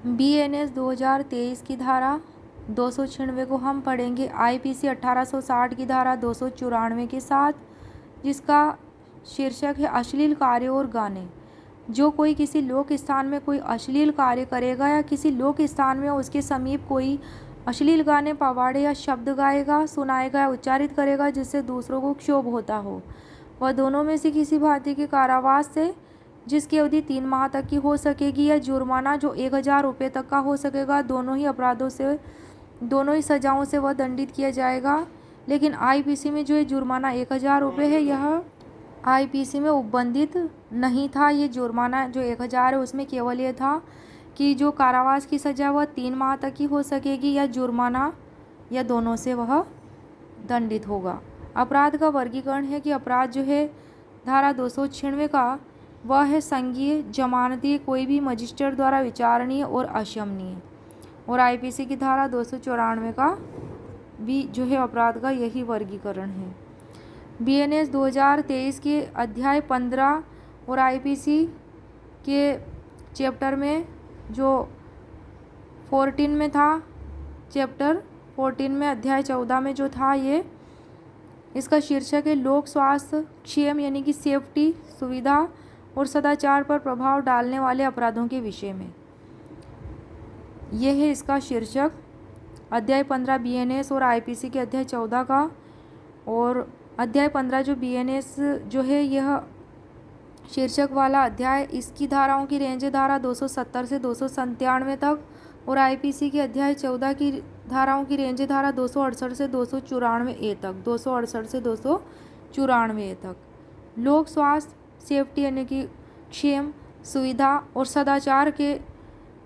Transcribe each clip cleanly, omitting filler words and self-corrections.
BNS 2023 की धारा 296 को हम पढ़ेंगे IPC 1860 की धारा 294 के साथ, जिसका शीर्षक है अश्लील कार्य और गाने। जो कोई किसी लोक स्थान में कोई अश्लील कार्य करेगा या किसी लोक स्थान में उसके समीप कोई अश्लील गाने, पवाड़े या शब्द गाएगा, सुनाएगा या उच्चारित करेगा जिससे दूसरों को क्षोभ होता हो, वह दोनों में से किसी भांति के कारावास से, जिसकी अवधि 3 माह तक की हो सकेगी, या जुर्माना जो 1000 रुपये तक का हो सकेगा, दोनों ही सजाओं से वह दंडित किया जाएगा। लेकिन IPC में जो ये जुर्माना 1000 रुपये है, यह IPC में उपबंधित नहीं था। ये जुर्माना जो 1000 है उसमें केवल ये था कि जो कारावास की सज़ा वह 3 माह तक की हो सकेगी, या जुर्माना, या दोनों से वह दंडित होगा। अपराध का वर्गीकरण है कि अपराध जो है धारा 296 का, वह है संज्ञेय, जमानती, कोई भी मजिस्ट्रेट द्वारा विचारणीय और अक्षमनीय। और IPC की धारा 294 का भी जो है अपराध का यही वर्गीकरण है। BNS 2023 के अध्याय 15 और IPC के चैप्टर में जो 14 में था, चैप्टर 14 में अध्याय 14 में जो था, ये इसका शीर्षक है लोक स्वास्थ्य क्षेम, यानी कि सेफ्टी, सुविधा और सदाचार पर प्रभाव डालने वाले अपराधों के विषय में। यह है इसका शीर्षक, अध्याय 15 BNS और IPC के अध्याय 14 का। और अध्याय 15 जो BNS जो है, यह शीर्षक वाला अध्याय, इसकी धाराओं की रेंज है धारा 270 से 297 तक। और IPC के अध्याय 14 की धाराओं की रेंज है धारा 268 से 294 तक, 268 से 294 तक। लोक स्वास्थ्य, सेफ्टी यानी कि क्षेम, सुविधा और सदाचार के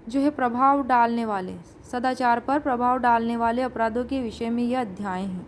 जो है प्रभाव डालने वाले, सदाचार पर प्रभाव डालने वाले अपराधों के विषय में यह अध्याय हैं।